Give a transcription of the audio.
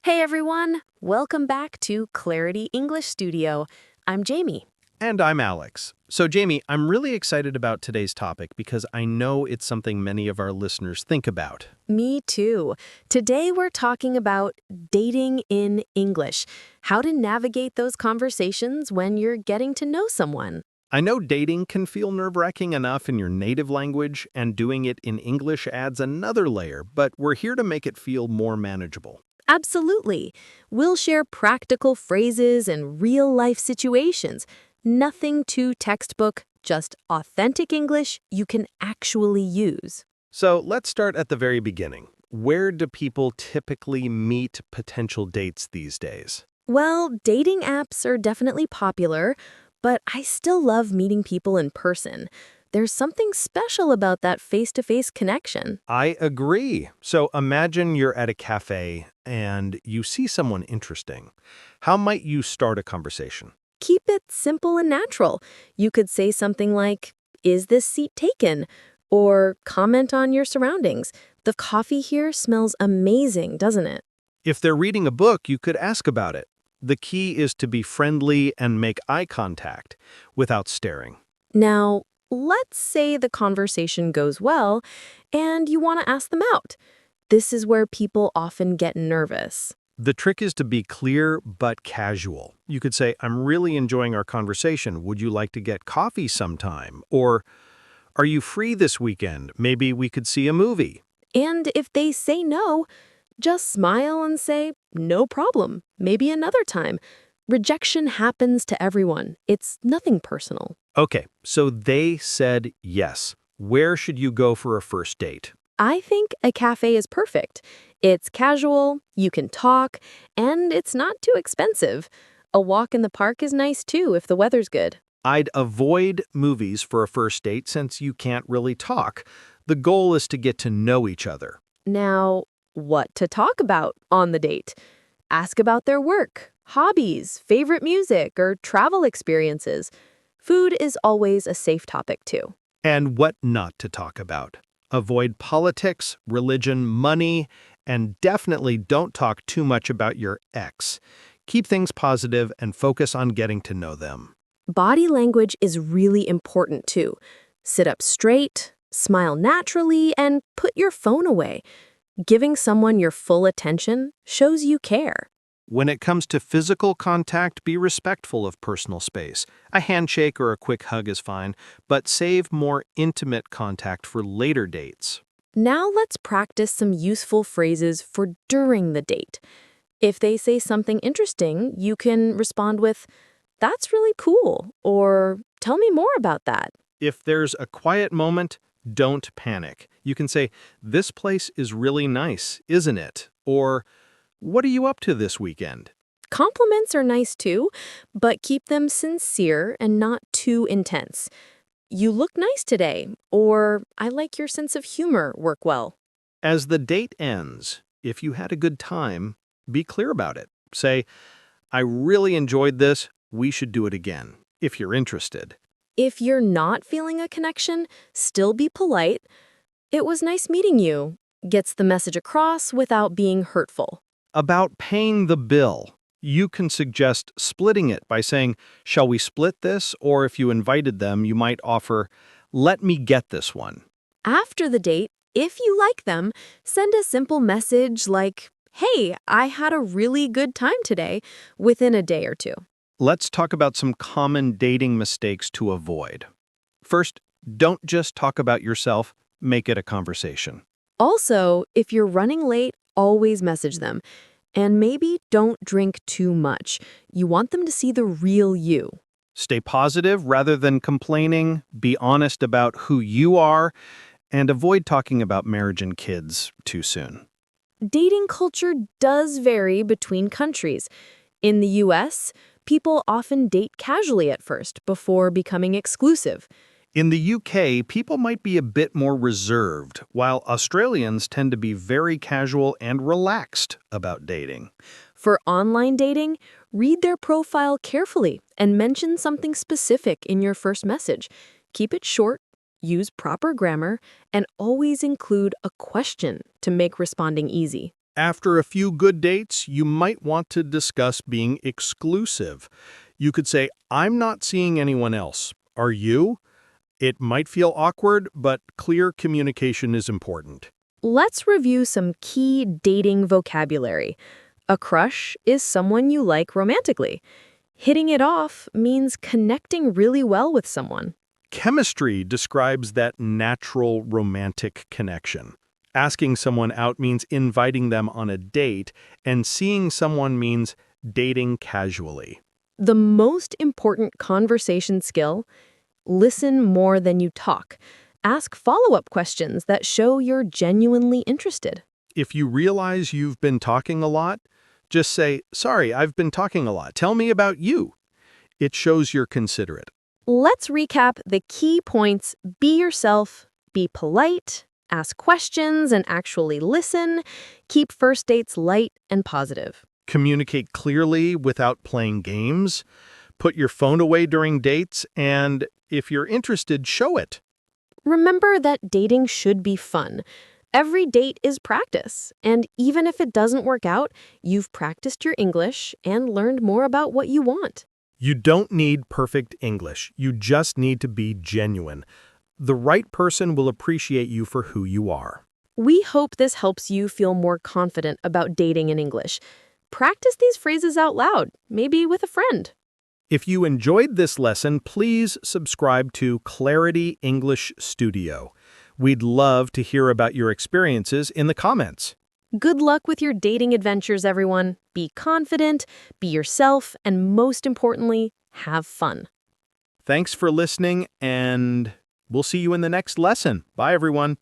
Hey everyone, welcome back to Clarity English Studio. I'm Jamie. And I'm Alex. So, Jamie, I'm really excited about today's topic because I know it's something many of our listeners think about. Me too. Today we're talking about dating in English, how to navigate those conversations when you're getting to know someone. I know dating can feel nerve-wracking enough in your native language, and doing it in English adds another layer, but we're here to make it feel more manageable. Absolutely. We'll share practical phrases and real-life situations. Nothing too textbook, just authentic English you can actually use. So, let's start at the very beginning. Where do people typically meet potential dates these days? Well, dating apps are definitely popular, but I still love meeting people in person. There's something special about that face-to-face connection. I agree. So imagine you're at a cafe and you see someone interesting. How might you start a conversation? Keep it simple and natural. You could say something like, "Is this seat taken?" Or comment on your surroundings. "The coffee here smells amazing, doesn't it?" If they're reading a book, you could ask about it. The key is to be friendly and make eye contact without staring. Now, let's say the conversation goes well and you want to ask them out. This is where people often get nervous. The trick is to be clear but casual. You could say, "I'm really enjoying our conversation. Would you like to get coffee sometime?" Or, "Are you free this weekend? Maybe we could see a movie." And if they say no, just smile and say, "No problem, maybe another time." Rejection happens to everyone. It's nothing personal. Okay, so they said yes. Where should you go for a first date? I think a cafe is perfect. It's casual, you can talk, and it's not too expensive. A walk in the park is nice too if the weather's good. I'd avoid movies for a first date since you can't really talk. The goal is to get to know each other. Now, what to talk about on the date? Ask about their work, hobbies, favorite music, or travel experiences. Food is always a safe topic too. And what not to talk about. Avoid politics, religion, money, and definitely don't talk too much about your ex. Keep things positive and focus on getting to know them. Body language is really important too. Sit up straight, smile naturally, and put your phone away. Giving someone your full attention shows you care. When it comes to physical contact, be respectful of personal space. A handshake or a quick hug is fine, but save more intimate contact for later dates. Now let's practice some useful phrases for during the date. If they say something interesting, you can respond with, "That's really cool," or "Tell me more about that." If there's a quiet moment, don't panic. You can say, "This place is really nice, isn't it?" Or, "What are you up to this weekend?" Compliments are nice too, but keep them sincere and not too intense. "You look nice today," or "I like your sense of humor," work well. As the date ends, if you had a good time, be clear about it. Say, "I really enjoyed this. We should do it again," if you're interested. If you're not feeling a connection, still be polite. "It was nice meeting you," gets the message across without being hurtful. About paying the bill, you can suggest splitting it by saying, "Shall we split this?" Or if you invited them, you might offer, "Let me get this one." After the date, if you like them, send a simple message like, "Hey, I had a really good time today," within a day or two. Let's talk about some common dating mistakes to avoid. First, don't just talk about yourself, make it a conversation. Also, if you're running late, always message them. And maybe don't drink too much. You want them to see the real you. Stay positive rather than complaining, be honest about who you are, and avoid talking about marriage and kids too soon. Dating culture does vary between countries. In the US, people often date casually at first before becoming exclusive. In the UK, people might be a bit more reserved, while Australians tend to be very casual and relaxed about dating. For online dating, read their profile carefully and mention something specific in your first message. Keep it short, use proper grammar, and always include a question to make responding easy. After a few good dates, you might want to discuss being exclusive. You could say, I'm not seeing anyone else. Are you? It might feel awkward, but clear communication is important. Let's review some key dating vocabulary. A crush is someone you like romantically. Hitting it off means connecting really well with someone. Chemistry describes that natural romantic connection. Asking someone out means inviting them on a date, and seeing someone means dating casually. The most important conversation skill: listen more than you talk. Ask follow-up questions that show you're genuinely interested. If you realize you've been talking a lot, just say, sorry, I've been talking a lot. Tell me about you. It shows you're considerate. Let's recap the key points. Be yourself, be polite, ask questions and actually listen, keep first dates light and positive. Communicate clearly without playing games. Put your phone away during dates, and if you're interested, show it. Remember that dating should be fun. Every date is practice, and even if it doesn't work out, you've practiced your English and learned more about what you want. You don't need perfect English. You just need to be genuine. The right person will appreciate you for who you are. We hope this helps you feel more confident about dating in English. Practice these phrases out loud, maybe with a friend. If you enjoyed this lesson, please subscribe to Clarity English Studio. We'd love to hear about your experiences in the comments. Good luck with your dating adventures, everyone. Be confident, be yourself, and most importantly, have fun. Thanks for listening, and we'll see you in the next lesson. Bye, everyone.